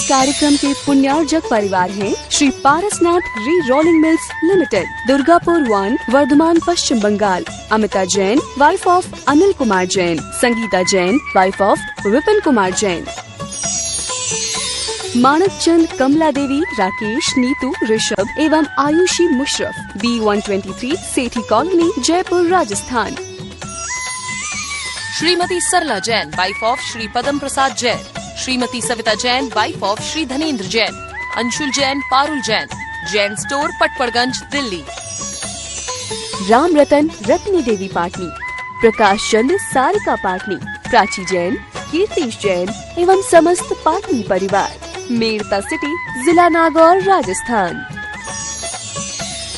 कार्यक्रम के पुण्यार्जक परिवार हैं Shri Parasnath re rolling mills limited, Durgapur 1, Vardhaman, Paschim Bangal. Amita Jain, wife of Anil Kumar Jain. Sangeeta Jain, wife of Vipin Kumar Jain. Manak Chand, Kamala Devi, Rakesh, Neetu, Rishabh एवं Ayushi Musharraf, B123, Sethi colony, Jaipur, Rajasthan. Shrimati Sarla Jain, wife of Shri Padam Prasad Jain. Shrimati Savita Jain, wife of Shri Dhanendra Jain. Anshul Jain, Parul Jain, Jain store, Patparganj, Delhi. Ram Ratan, Ratni देवी पाटनी। प्रकाश चंद, सारिका पाटनी। प्राची जैन, कीर्तिश जैन एवं समस्त पाटनी परिवार, मेड़ता सिटी, जिला नागौर, राजस्थान।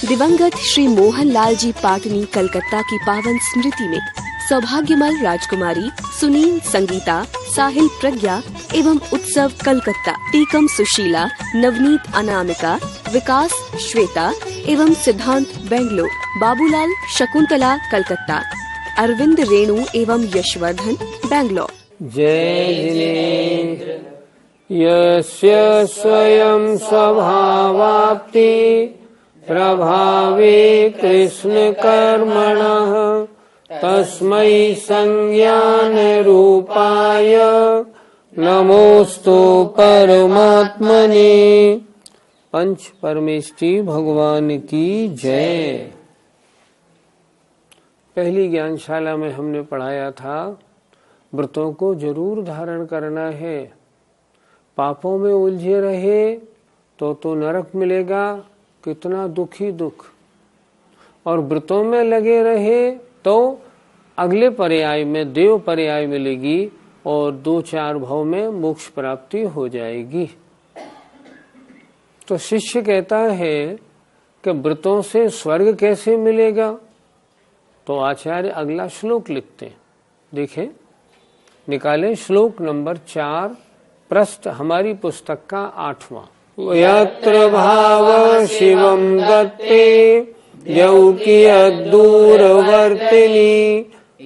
दिवंगत श्री मोहन लाल जी पाटनी कलकत्ता की पावन स्मृति में सौभाग्यमल राजकुमारी, सुनील, संगीता, साहिल, प्रज्ञा एवं उत्सव कलकत्ता, टीकम सुशीला, नवनीत अनामिका, विकास श्वेता एवं सिद्धांत बेंगलोर, बाबूलाल शकुंतला कलकत्ता, अरविंद रेणु एवं यशवर्धन बेंगलोर। जय जिनेन्द्र यस्य स्वयं स्वभावाप्ति प्रभावे कृष्ण कर्मणः तस्मै संज्ञान रूपाय नमोस्तु परमात्मने। पंच परमेष्टि भगवान की जय। पहली ज्ञानशाला में हमने पढ़ाया था व्रतों को जरूर धारण करना है। पापों में उलझे रहे तो नरक मिलेगा, कितना दुखी दुख। और व्रतों में लगे रहे तो अगले पर्याय में देव पर्याय मिलेगी और 2-4 भाव में मोक्ष प्राप्ति हो जाएगी। तो शिष्य कहता है कि व्रतों से स्वर्ग कैसे मिलेगा? तो आचार्य अगला श्लोक लिखते हैं, देखें, निकालें श्लोक नंबर 4, पृष्ठ हमारी पुस्तक का 8वां। यत्र भाव शिवम दत्ते यौकियद्दूरवर्तिनी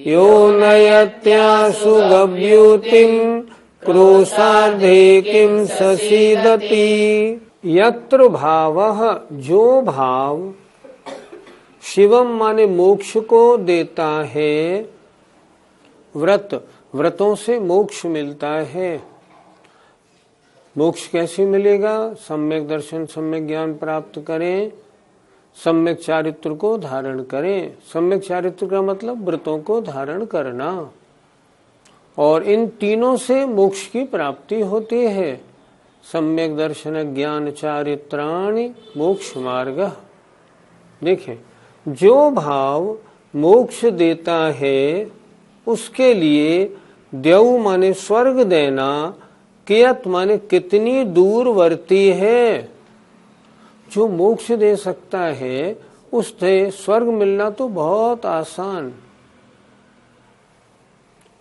यो नयत्यासु गव्यूतिम क्रोशार्धे किम ससीदति। यत्र भावः, जो भाव, शिवम माने मोक्ष को देता है, व्रतों से मोक्ष मिलता है। मोक्ष कैसे मिलेगा? सम्यक दर्शन, सम्यक ज्ञान प्राप्त करें, सम्यक चारित्र को धारण करें। सम्यक चारित्र का मतलब व्रतों को धारण करना, और इन तीनों से मोक्ष की प्राप्ति होती है। सम्यक दर्शन ज्ञान चारित्राणि मोक्ष मार्ग। देखें, जो भाव मोक्ष देता है उसके लिए द्यौ माने स्वर्ग देना, कियत माने कितनी दूरवर्ती है। जो मोक्ष दे सकता है उससे स्वर्ग मिलना तो बहुत आसान।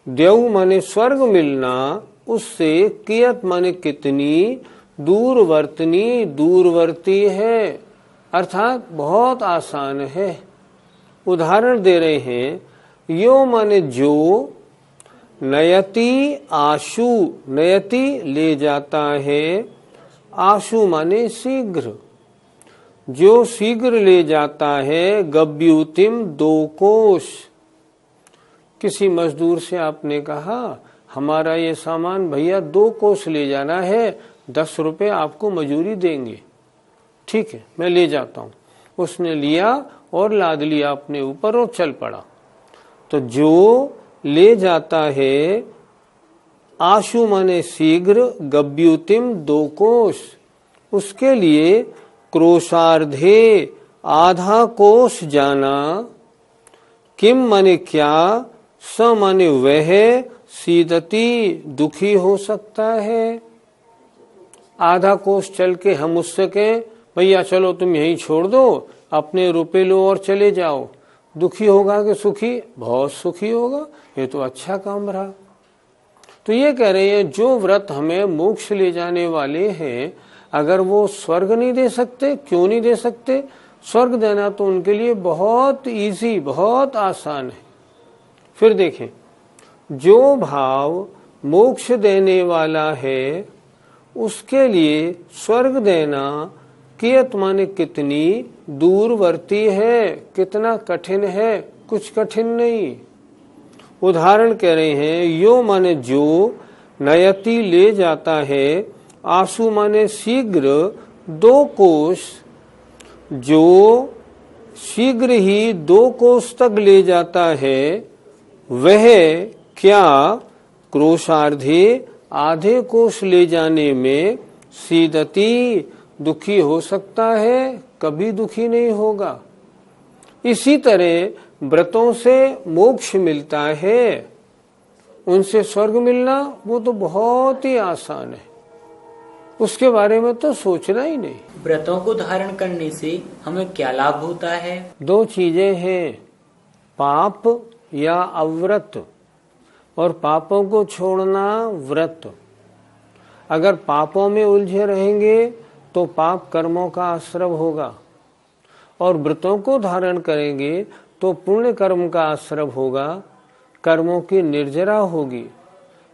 द्यौ माने स्वर्ग मिलना, उससे कियत माने कितनी, दूरवर्तनी दूरवर्ती है, अर्थात बहुत आसान है। उदाहरण दे रहे हैं, यो माने जो, नयति आशु, नयति ले जाता है, आशु माने शीघ्र, जो शीघ्र ले जाता है। गव्यूतिम 2 कोश। किसी मजदूर से आपने कहा हमारा ये सामान भैया 2 कोस ले जाना है, 10 रुपए आपको मजूरी देंगे। ठीक है, मैं ले जाता हूँ। उसने लिया और लाद लिया अपने ऊपर और चल पड़ा। तो जो ले जाता है, आशु माने शीघ्र, गव्यूतिम 2 कोश, उसके लिए क्रोशार्धे आधा कोश जाना, किम माने क्या, स माने वह, सीदती दुखी हो सकता है। आधा कोश चल के हम उससे कहें भैया चलो तुम यहीं छोड़ दो, अपने रुपए लो और चले जाओ, दुखी होगा कि सुखी? बहुत सुखी होगा। ये तो अच्छा काम रहा। तो ये कह रहे हैं जो व्रत हमें मोक्ष ले जाने वाले हैं, अगर वो स्वर्ग नहीं दे सकते, क्यों नहीं दे सकते? स्वर्ग देना तो उनके लिए बहुत इजी, बहुत आसान है। फिर देखें, जो भाव मोक्ष देने वाला है उसके लिए स्वर्ग देना कियत माने कितनी दूरवर्ती है, कितना कठिन है, कुछ कठिन नहीं। उदाहरण कह रहे हैं, यो माने जो, नयति ले जाता है, आसु माने शीघ्र, 2 कोस, जो शीघ्र ही 2 कोस तक ले जाता है, वह क्या क्रोशार्धे आधे कोस ले जाने में सीदती दुखी हो सकता है? कभी दुखी नहीं होगा। इसी तरह व्रतों से मोक्ष मिलता है, उनसे स्वर्ग मिलना वो तो बहुत ही आसान है, उसके बारे में तो सोचना ही नहीं। व्रतों को धारण करने से हमें क्या लाभ होता है? 2 चीजें हैं, पाप या अव्रत, और पापों को छोड़ना व्रत। अगर पापों में उलझे रहेंगे तो पाप कर्मों का आश्रव होगा, और व्रतों को धारण करेंगे तो पुण्य कर्म का आश्रव होगा, कर्मों की निर्जरा होगी।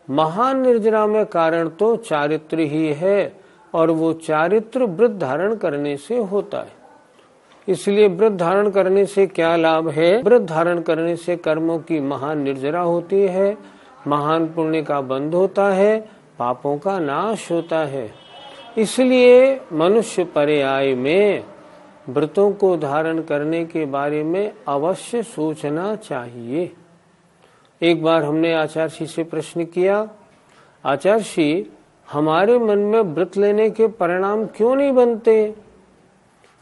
महान निर्जरा में कारण तो चारित्र ही है, और वो चारित्र व्रत धारण करने से होता है। इसलिए व्रत धारण करने से क्या लाभ है? व्रत धारण करने से कर्मों की महान निर्जरा होती है, महान पुण्य का बंध होता है, पापों का नाश होता है। इसलिए मनुष्य पर्याय में व्रतों को धारण करने के बारे में अवश्य सोचना चाहिए। एक बार हमने आचार्य से प्रश्न किया, आचार्य हमारे मन में व्रत लेने के परिणाम क्यों नहीं बनते?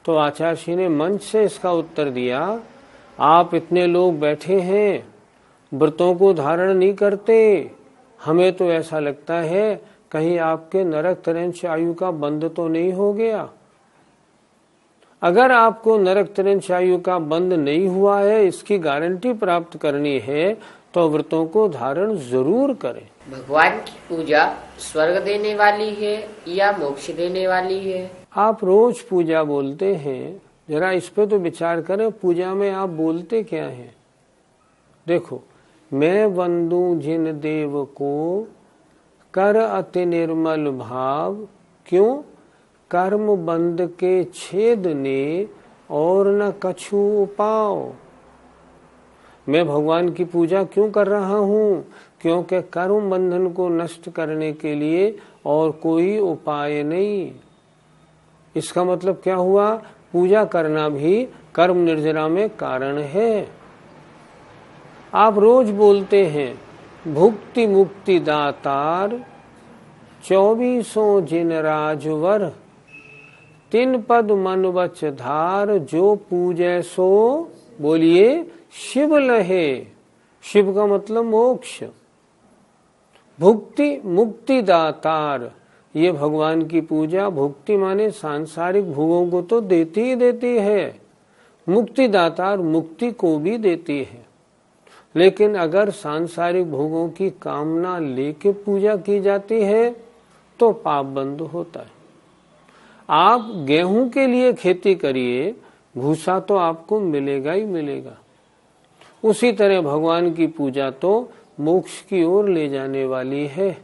तो आचार्य ने मंच से इसका उत्तर दिया, आप इतने लोग बैठे हैं, व्रतों को धारण नहीं करते, हमें तो ऐसा लगता है कहीं आपके नरक तरेंच आयु का बंध तो नहीं हो गया। अगर आपको नरक तरेंच आयु का बंध नहीं हुआ है, इसकी गारंटी प्राप्त करनी है, तो व्रतों को धारण जरूर करें। भगवान की पूजा स्वर्ग देने वाली है या मोक्ष देने वाली है? आप रोज पूजा बोलते हैं, जरा इस पे तो विचार करें, पूजा में आप बोलते क्या हैं? देखो, मैं वंदू जिन देव को कर अति निर्मल भाव, क्यों? कर्म बंध के छेद ने और न कछु उपाव। मैं भगवान की पूजा क्यों कर रहा हूँ? क्योंकि कर्म बंधन को नष्ट करने के लिए और कोई उपाय नहीं। इसका मतलब क्या हुआ? पूजा करना भी कर्म निर्जरा में कारण है। आप रोज बोलते हैं, भुक्ति मुक्ति दातार 24 जिन राजवर, 3 पद मन वच धार, जो पूजै सो बोलिए शिव लहे। शिव का मतलब मोक्ष। भुक्ति मुक्ति दातार, ये भगवान की पूजा, भुक्ति माने सांसारिक भोगों को तो देती ही देती है, मुक्ति दातार मुक्ति को भी देती है। लेकिन अगर सांसारिक भोगों की कामना लेके पूजा की जाती है तो पाप बंद होता है। आप गेहूं के लिए खेती करिए, भूसा तो आपको मिलेगा ही मिलेगा। उसी तरह भगवान की पूजा तो मोक्ष की ओर ले जाने वाली है।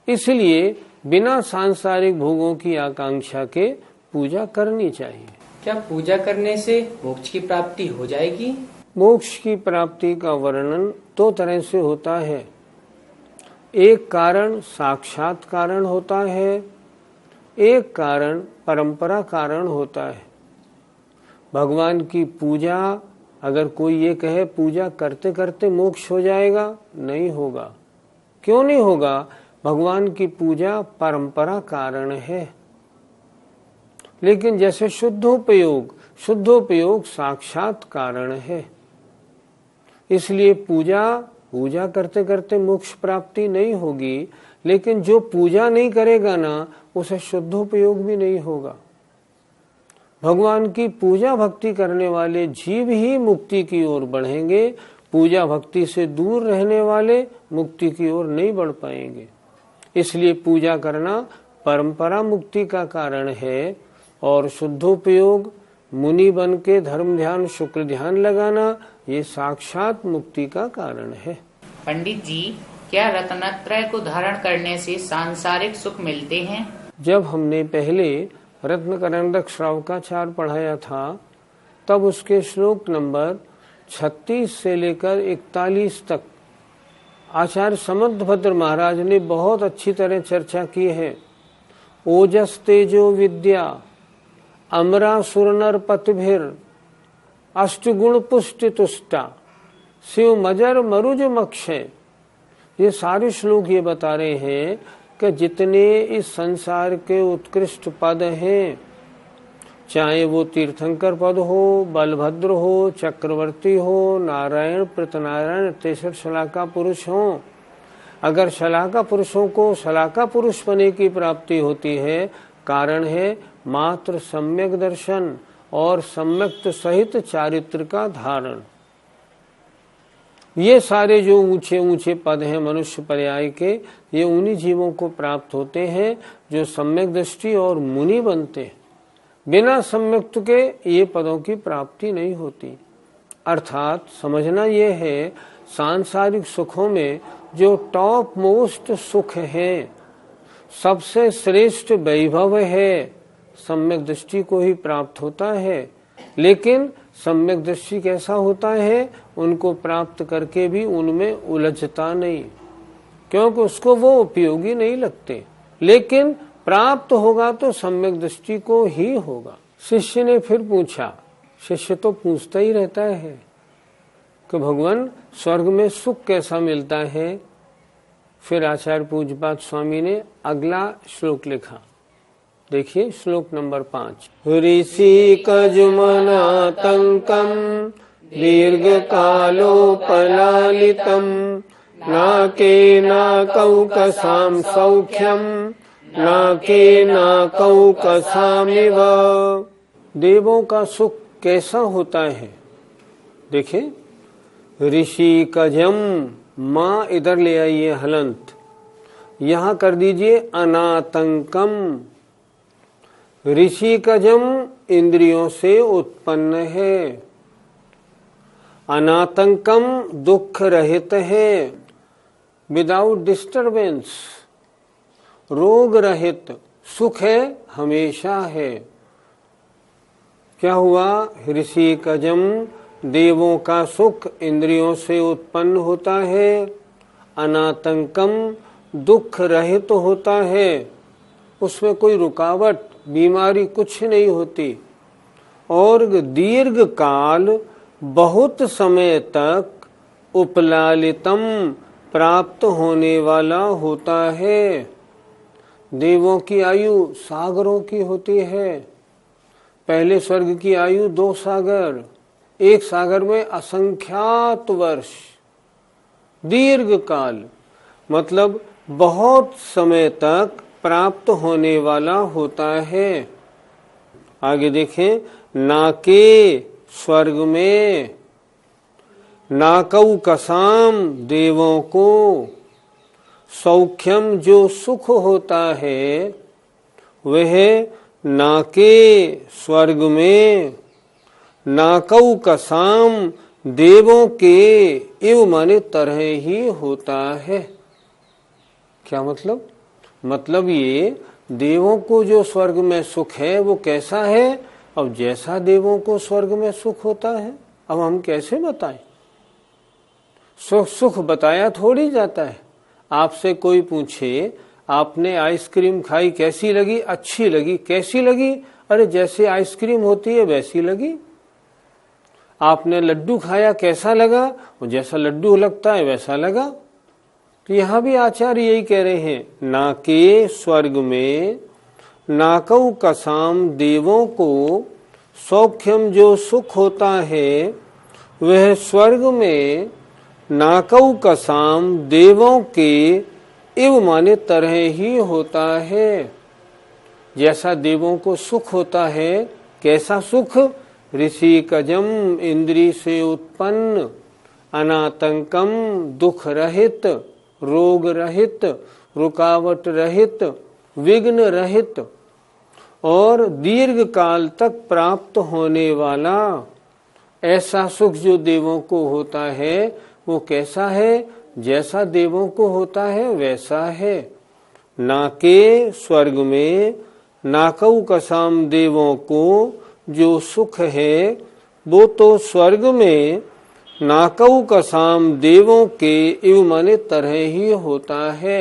इसलिए बिना सांसारिक भोगों की आकांक्षा के पूजा करनी चाहिए। क्या पूजा करने से मोक्ष की प्राप्ति हो जाएगी? मोक्ष की प्राप्ति का वर्णन 2 तरह से होता है। एक कारण साक्षात कारण होता है, एक कारण परंपरा कारण होता है। भगवान की पूजा, अगर कोई ये कहे पूजा करते करते मोक्ष हो जाएगा, नहीं होगा। क्यों नहीं होगा? भगवान की पूजा परंपरा कारण है। लेकिन जैसे शुद्धोपयोग साक्षात कारण है। इसलिए पूजा करते करते मोक्ष प्राप्ति नहीं होगी, लेकिन जो पूजा नहीं करेगा ना, उसे शुद्धोपयोग भी नहीं होगा। भगवान की पूजा भक्ति करने वाले जीव ही मुक्ति की ओर बढ़ेंगे, पूजा भक्ति से दूर रहने वाले मुक्ति की ओर नहीं बढ़ पाएंगे। इसलिए पूजा करना परंपरा मुक्ति का कारण है, और शुद्धोपयोग मुनि बन के धर्म ध्यान शुक्र ध्यान लगाना, ये साक्षात मुक्ति का कारण है। पंडित जी, क्या रत्नत्रय को धारण करने से सांसारिक सुख मिलते हैं? जब हमने पहले रत्नकरंडक श्रावकाचार पढ़ाया था तब उसके श्लोक नंबर 36 से लेकर 41 तक आचार्य समर्थभद्र महाराज ने बहुत अच्छी तरह चर्चा की है। ओजस तेजो विद्या अमरा सुरनर पतिभिर अष्टगुण पुष्टि तुष्टा शिव मजर मरुज मक्षय। ये सारे श्लोक ये बता रहे हैं कि जितने इस संसार के उत्कृष्ट पद हैं, चाहे वो तीर्थंकर पद हो, बलभद्र हो, चक्रवर्ती हो, नारायण प्रतनारायण तेसर शलाका पुरुष हो, अगर शलाका पुरुषों को शलाका पुरुष बने की प्राप्ति होती है, कारण है मात्र सम्यक दर्शन और सम्यक्त सहित चारित्र का धारण। ये सारे जो ऊंचे ऊंचे पद हैं मनुष्य पर्याय के, ये उन्हीं जीवों को प्राप्त होते हैं जो सम्यक दृष्टि और मुनि बनते हैं। बिना सम्यक्त के ये पदों की प्राप्ति नहीं होती। अर्थात समझना ये है, सांसारिक सुखों में जो टॉप मोस्ट सुख है, सबसे श्रेष्ठ वैभव है, सम्यक दृष्टि को ही प्राप्त होता है। लेकिन सम्यक दृष्टि कैसा होता है, उनको प्राप्त करके भी उनमें उलझता नहीं, क्योंकि उसको वो उपयोगी नहीं लगते। लेकिन प्राप्त होगा तो सम्यक दृष्टि को ही होगा। शिष्य ने फिर पूछा, शिष्य तो पूछता ही रहता है कि भगवान स्वर्ग में सुख कैसा मिलता है। फिर आचार्य पूज्यपाद स्वामी ने अगला श्लोक लिखा। देखिए श्लोक नंबर 5। ऋषि कजुमनातंकम दीर्घ कालोपलालितम नाके नाकौकसाम सौख्यम नाके नाकौकसामिव। देवों का सुख कैसा होता है। देखिए ऋषि कजम, माँ इधर ले आइए हलंत, यहाँ कर दीजिए अनातंकम। ऋषि कजम इंद्रियों से उत्पन्न है, अनातंकम दुख रहित है, विदाउट डिस्टरबेंस, रोग रहित, सुख है हमेशा है। क्या हुआ, ऋषि कजम देवों का सुख इंद्रियों से उत्पन्न होता है, अनातंकम दुख रहित होता है, उसमें कोई रुकावट बीमारी कुछ नहीं होती, और दीर्घ काल बहुत समय तक उपलालितम प्राप्त होने वाला होता है। देवों की आयु सागरों की होती है। पहले स्वर्ग की आयु 2 सागर, एक सागर में असंख्यात वर्ष, दीर्घ काल मतलब बहुत समय तक प्राप्त होने वाला होता है। आगे देखें, नाके स्वर्ग में, नाकौ कसाम देवों को, सौख्यम जो सुख होता है वह नाके स्वर्ग में, नाकौ कसाम देवों के इव माने तरह ही होता है। क्या मतलब, मतलब ये देवों को जो स्वर्ग में सुख है वो कैसा है। अब जैसा देवों को स्वर्ग में सुख होता है, अब हम कैसे बताएं। सुख बताया थोड़ी जाता है। आपसे कोई पूछे आपने आइसक्रीम खाई कैसी लगी, अच्छी लगी, कैसी लगी, अरे जैसे आइसक्रीम होती है वैसी लगी। आपने लड्डू खाया कैसा लगा, वो जैसा लड्डू लगता है वैसा लगा। तो यहाँ भी आचार्य यही कह रहे हैं, नाके स्वर्ग में नाकौ कसाम देवों को सौख्यम जो सुख होता है वह स्वर्ग में नाकौ कसाम देवों के इव माने तरह ही होता है। जैसा देवों को सुख होता है, कैसा सुख, ऋषि कजम इंद्री से उत्पन्न, अनातंकम दुख रहित, रोग रहित, रुकावट रहित, विघ्न रहित और दीर्घ काल तक प्राप्त होने वाला ऐसा सुख जो देवों को होता है वो कैसा है, जैसा देवों को होता है वैसा है। नाके स्वर्ग में नाकऊ कसाम देवों को जो सुख है वो तो स्वर्ग में नाकऊ कसाम देवों के इव माने तरह ही होता है।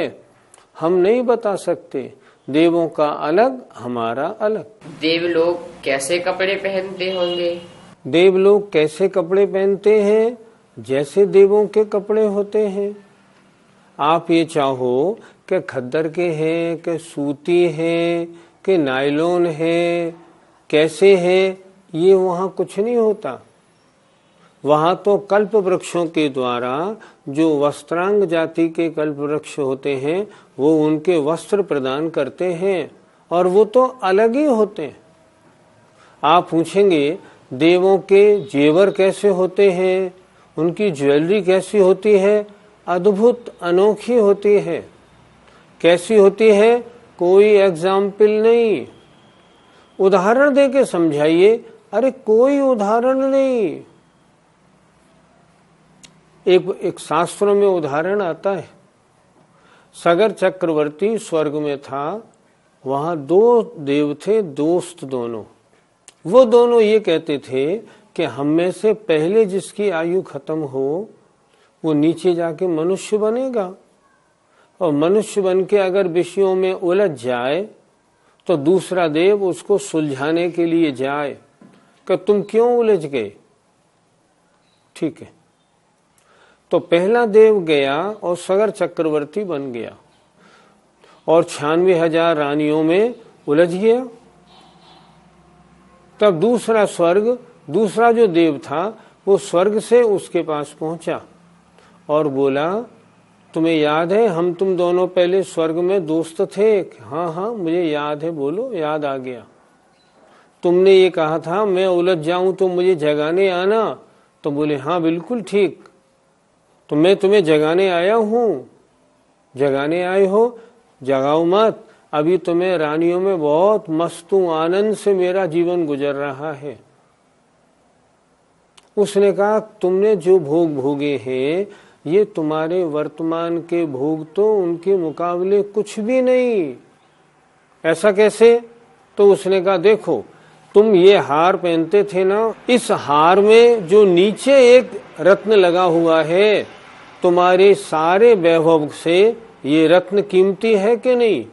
हम नहीं बता सकते, देवों का अलग हमारा अलग। देवलोग कैसे कपड़े पहनते होंगे? देवलोग कैसे कपड़े पहनते हैं? जैसे देवों के कपड़े होते हैं। आप ये चाहो कि खद्दर के हैं कि सूती हैं कि नायलॉन है, कैसे है, ये वहाँ कुछ नहीं होता। वहाँ तो कल्प वृक्षों के द्वारा जो वस्त्रांग जाति के कल्प वृक्ष होते हैं वो उनके वस्त्र प्रदान करते हैं और वो तो अलग ही होते हैं। आप पूछेंगे देवों के जेवर कैसे होते हैं, उनकी ज्वेलरी कैसी होती है? अद्भुत अनोखी होती है। कैसी होती है? कोई एग्जाम्पल नहीं। उदाहरण दे के समझाइए। अरे कोई उदाहरण नहीं। एक शास्त्रों में उदाहरण आता है। सगर चक्रवर्ती स्वर्ग में था, वहां दो देव थे, दोस्त दोनों। वो दोनों ये कहते थे कि हम में से पहले जिसकी आयु खत्म हो वो नीचे जाके मनुष्य बनेगा, और मनुष्य बन के अगर विषयों में उलझ जाए तो दूसरा देव उसको सुलझाने के लिए जाए कि तुम क्यों उलझ गए। ठीक है, तो पहला देव गया और सगर चक्रवर्ती बन गया और 96,000 रानियों में उलझ गया। तब दूसरा स्वर्ग, दूसरा जो देव था वो स्वर्ग से उसके पास पहुंचा और बोला, तुम्हें याद है हम तुम दोनों पहले स्वर्ग में दोस्त थे? हाँ हाँ मुझे याद है। बोलो, याद आ गया। तुमने ये कहा था मैं उलझ जाऊं तो मुझे जगाने आना। तो बोले हाँ बिल्कुल ठीक, तो मैं तुम्हें जगाने आया हूँ। जगाने आए हो? जगाओ मत, अभी तुम्हें रानियों में बहुत मस्त हूं, आनंद से मेरा जीवन गुजर रहा है। उसने कहा तुमने जो भोग भोगे हैं ये तुम्हारे वर्तमान के भोग तो उनके मुकाबले कुछ भी नहीं। ऐसा कैसे? तो उसने कहा देखो, तुम ये हार पहनते थे ना, इस हार में जो नीचे एक रत्न लगा हुआ है, तुम्हारे सारे वैभव से ये रत्न कीमती है कि नहीं?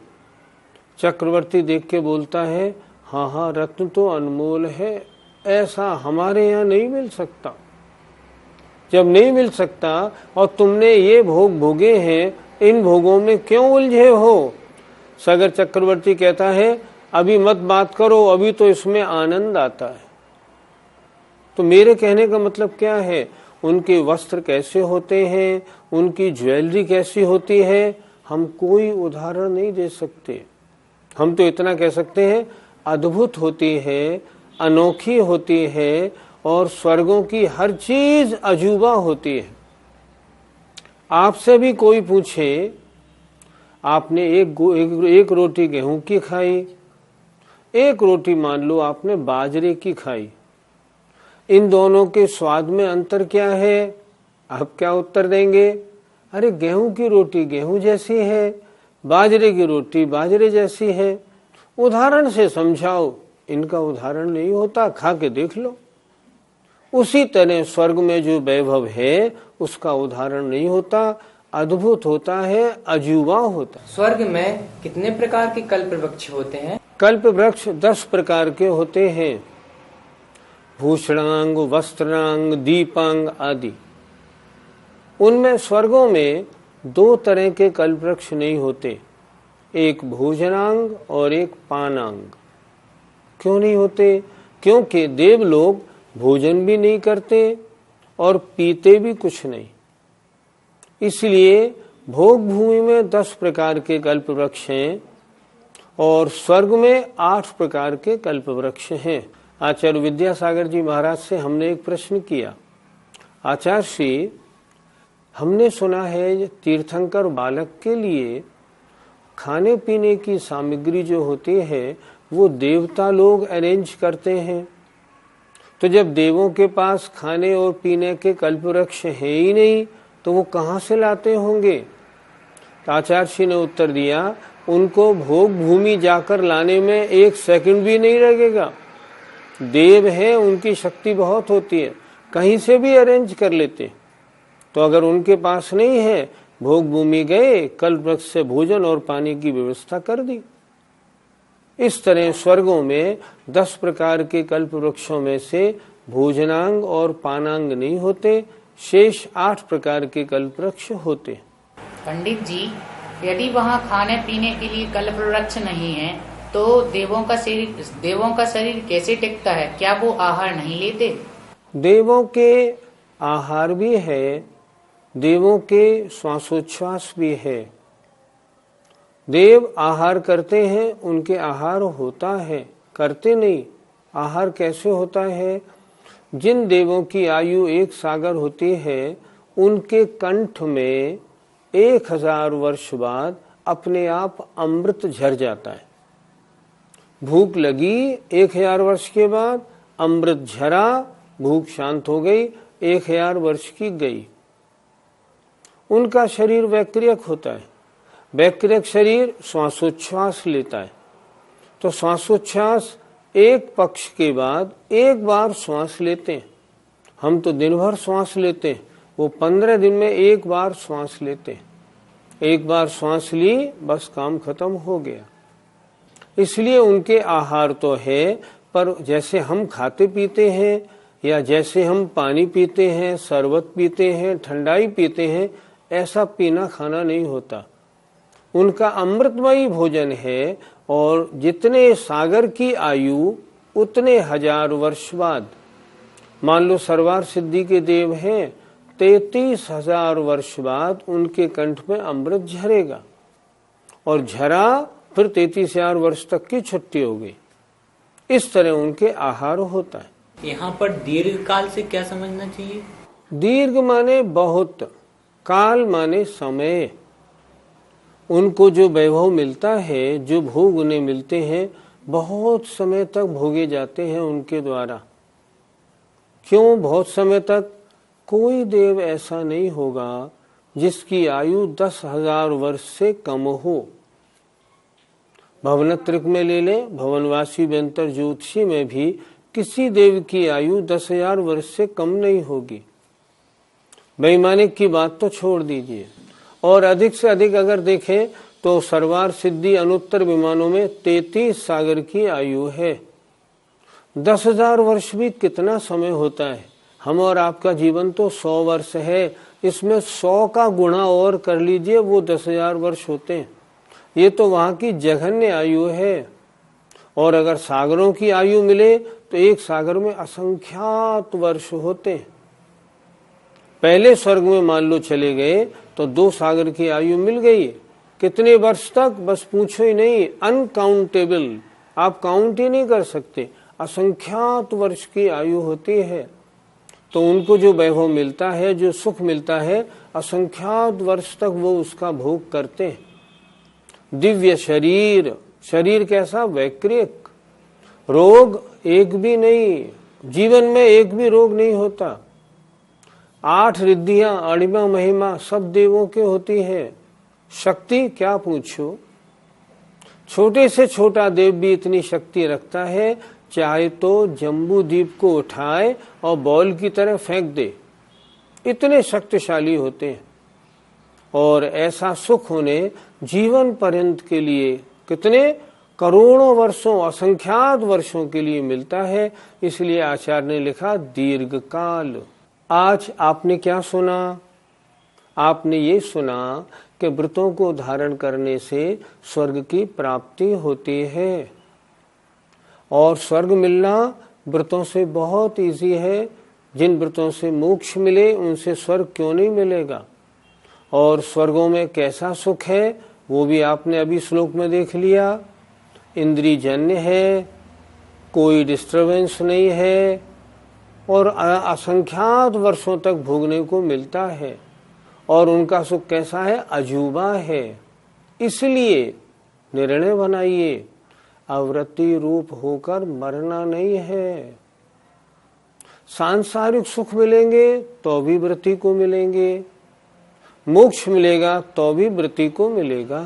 चक्रवर्ती देख के बोलता है हाँ हाँ रत्न तो अनमोल है, ऐसा हमारे यहाँ नहीं मिल सकता। जब नहीं मिल सकता और तुमने ये भोग भोगे हैं, इन भोगों में क्यों उलझे हो? सगर चक्रवर्ती कहता है अभी मत बात करो, अभी तो इसमें आनंद आता है। तो मेरे कहने का मतलब क्या है? उनके वस्त्र कैसे होते हैं, उनकी ज्वेलरी कैसी होती है, हम कोई उदाहरण नहीं दे सकते। हम तो इतना कह सकते हैं अद्भुत होती है, अनोखी होती है और स्वर्गों की हर चीज अजूबा होती है। आपसे भी कोई पूछे आपने एक रोटी गेहूं की खाई, एक रोटी मान लो आपने बाजरे की खाई, इन दोनों के स्वाद में अंतर क्या है? आप क्या उत्तर देंगे? अरे गेहूं की रोटी गेहूं जैसी है, बाजरे की रोटी बाजरे जैसी है। उदाहरण से समझाओ। इनका उदाहरण नहीं होता, खा के देख लो। उसी तरह स्वर्ग में जो वैभव है उसका उदाहरण नहीं होता, अद्भुत होता है, अजूबा होता है। स्वर्ग में कितने प्रकार के कल्प वृक्ष होते हैं? कल्प वृक्ष 10 प्रकार के होते हैं। भूषणांग, वस्त्रांग, दीपांग आदि। उनमें स्वर्गों में 2 तरह के कल्प वृक्ष नहीं होते, एक भोजनांग और एक पानांग। क्यों नहीं होते? क्योंकि देव लोग भोजन भी नहीं करते और पीते भी कुछ नहीं। इसलिए भोग भूमि में 10 प्रकार के कल्प वृक्ष हैं और स्वर्ग में 8 प्रकार के कल्प वृक्ष हैं। आचार्य विद्यासागर जी महाराज से हमने एक प्रश्न किया, आचार्य श्री, हमने सुना है तीर्थंकर बालक के लिए खाने पीने की सामग्री जो होती है वो देवता लोग अरेंज करते हैं, तो जब देवों के पास खाने और पीने के कल्प वृक्ष है ही नहीं तो वो कहाँ से लाते होंगे? तो आचार्य ने उत्तर दिया, उनको भोग भूमि जाकर लाने में 1 सेकंड भी नहीं लगेगा। देव है, उनकी शक्ति बहुत होती है, कहीं से भी अरेंज कर लेते। तो अगर उनके पास नहीं है, भोग भूमि गए, कल्प वृक्ष से भोजन और पानी की व्यवस्था कर दी। इस तरह स्वर्गों में 10 प्रकार के कल्प वृक्षों में से भोजनांग और पानांग नहीं होते, शेष 8 प्रकार के कल्प वृक्ष होते। पंडित जी, यदि वहाँ खाने पीने के लिए कल्प वृक्ष नहीं है तो देवों का शरीर कैसे टिकता है? क्या वो आहार नहीं लेते? देवों के आहार भी है, देवों के श्वासोच्छ्वास भी है। देव आहार करते हैं, उनके आहार होता है, करते नहीं। आहार कैसे होता है? जिन देवों की आयु 1 सागर होती है, उनके कंठ में 1000 वर्ष बाद अपने आप अमृत झर जाता है। भूख लगी, 1000 वर्ष के बाद अमृत झरा, भूख शांत हो गई, 1000 वर्ष की गई। उनका शरीर वैक्रियक होता है। वैक्रियक शरीर श्वासोच्छ्वास लेता है, तो श्वासोच्छ्वास एक पक्ष के बाद एक बार श्वास लेते हैं। हम तो दिन भर श्वास लेते हैं, वो 15 दिन में एक बार श्वास लेते हैं। एक बार श्वास ली, बस काम खत्म हो गया। इसलिए उनके आहार तो है, पर जैसे हम खाते पीते हैं या जैसे हम पानी पीते हैं, शरबत पीते हैं, ठंडाई पीते हैं, ऐसा पीना खाना नहीं होता। उनका अमृतमयी भोजन है, और जितने सागर की आयु उतने 1000 वर्ष बाद, मान लो सर्वार सिद्धि के देव हैं, 33,000 वर्ष बाद उनके कंठ में अमृत झरेगा, और झरा फिर 33,000 वर्ष तक की छुट्टी हो गई। इस तरह उनके आहार होता है। यहाँ पर दीर्घ काल से क्या समझना चाहिए? दीर्घ माने बहुत, काल माने समय। उनको जो वैभव मिलता है, जो भोग उन्हें मिलते हैं, बहुत समय तक भोगे जाते हैं उनके द्वारा। क्यों बहुत समय तक? कोई देव ऐसा नहीं होगा जिसकी आयु 10,000 वर्ष से कम हो। भवनत्रिक में ले ले, भवनवासी व्यंतर ज्योतिषी में भी किसी देव की आयु 10,000 वर्ष से कम नहीं होगी। वैमानिक की बात तो छोड़ दीजिए, और अधिक से अधिक अगर देखें तो सर्वार सिद्धि अनुत्तर विमानों में 33 सागर की आयु है। 10,000 वर्ष भी कितना समय होता है? हम और आपका जीवन तो 100 वर्ष है, इसमें 100 का गुणा और कर लीजिए, वो 10,000 वर्ष होते हैं। ये तो वहां की जघन्य आयु है। और अगर सागरों की आयु मिले तो एक सागर में असंख्यात वर्ष होते हैं। पहले स्वर्ग में मान लो चले गए तो 2 सागर की आयु मिल गई। कितने वर्ष तक? बस पूछो ही नहीं, अनकाउंटेबल, आप काउंट ही नहीं कर सकते। असंख्यात वर्ष की आयु होती है। तो उनको जो वैभव मिलता है, जो सुख मिलता है, असंख्यात वर्ष तक वो उसका भोग करते हैं। दिव्य शरीर, शरीर कैसा? वैक्रियक। रोग एक भी नहीं, जीवन में एक भी रोग नहीं होता। 8 रिद्धियां, अणिमा महिमा सब देवों के होती है। शक्ति क्या पूछो, छोटे से छोटा देव भी इतनी शक्ति रखता है, चाहे तो जम्बू द्वीप को उठाए और बॉल की तरह फेंक दे, इतने शक्तिशाली होते हैं। और ऐसा सुख उन्हें जीवन पर्यंत के लिए, कितने करोड़ों वर्षों, असंख्यात वर्षों के लिए मिलता है। इसलिए आचार्य ने लिखा दीर्घ काल। आज आपने क्या सुना? आपने ये सुना कि व्रतों को धारण करने से स्वर्ग की प्राप्ति होती है, और स्वर्ग मिलना व्रतों से बहुत इजी है। जिन व्रतों से मोक्ष मिले उनसे स्वर्ग क्यों नहीं मिलेगा? और स्वर्गों में कैसा सुख है वो भी आपने अभी श्लोक में देख लिया। इंद्रियजन्य है, कोई डिस्टरबेंस नहीं है, और असंख्यात वर्षों तक भोगने को मिलता है। और उनका सुख कैसा है? अजूबा है। इसलिए निर्णय बनाइए, अवृत्ति रूप होकर मरना नहीं है। सांसारिक सुख मिलेंगे तो भी वृत्ति को मिलेंगे, मोक्ष मिलेगा तो भी व्रती को मिलेगा।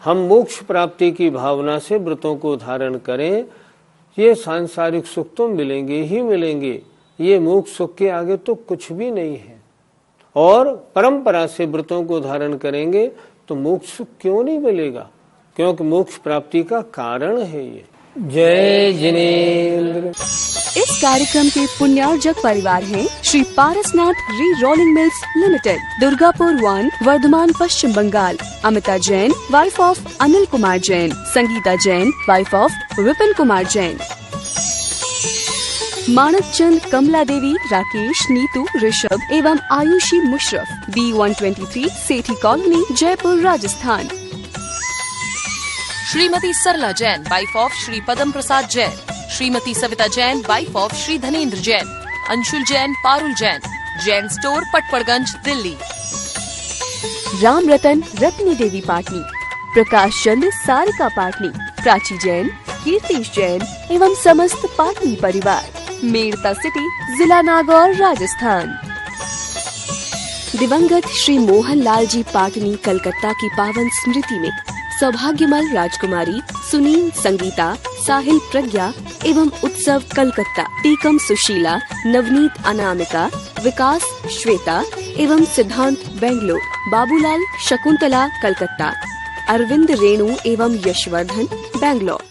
हम मोक्ष प्राप्ति की भावना से व्रतों को धारण करें, ये सांसारिक सुख तो मिलेंगे ही मिलेंगे, ये मोक्ष सुख के आगे तो कुछ भी नहीं है। और परंपरा से व्रतों को धारण करेंगे तो मोक्ष सुख क्यों नहीं मिलेगा, क्योंकि मोक्ष प्राप्ति का कारण है ये। जय जिनेन्द्र। इस कार्यक्रम के पुण्यार्जक परिवार हैं Shri Parasnath re rolling mills limited, Durgapur 1, Vardhaman, Paschim Bangal. Amita Jain, wife of Anil Kumar Jain. Sangeeta Jain, wife of Vipin Kumar Jain. Manak Chand, Kamala Devi, Rakesh, Neetu, Rishabh एवं Ayushi Musharraf, B123, Sethi colony, Jaipur, Rajasthan. Shrimati Sarla Jain, wife of Shri Padam Prasad Jain. Shrimati Savita Jain, wife of Shri Dhanendra Jain. Anshul Jain, Parul Jain, Jain store, Patparganj, Delhi. Ram Ratan, Ratni देवी पाटनी। प्रकाश चंद, सारिका पाटनी। प्राची जैन, कीर्तिश जैन एवं समस्त पाटनी परिवार, मेड़ता सिटी, जिला नागौर, राजस्थान। दिवंगत श्री मोहन लाल जी पाटनी कलकत्ता की पावन स्मृति में सौभाग्यमल राजकुमारी, सुनील, संगीता, साहिल, प्रज्ञा एवं उत्सव कलकत्ता, टीकम सुशीला, नवनीत अनामिका, विकास श्वेता एवं सिद्धांत बेंगलोर, बाबूलाल शकुंतला कलकत्ता, अरविंद रेणु एवं यशवर्धन बेंगलोर।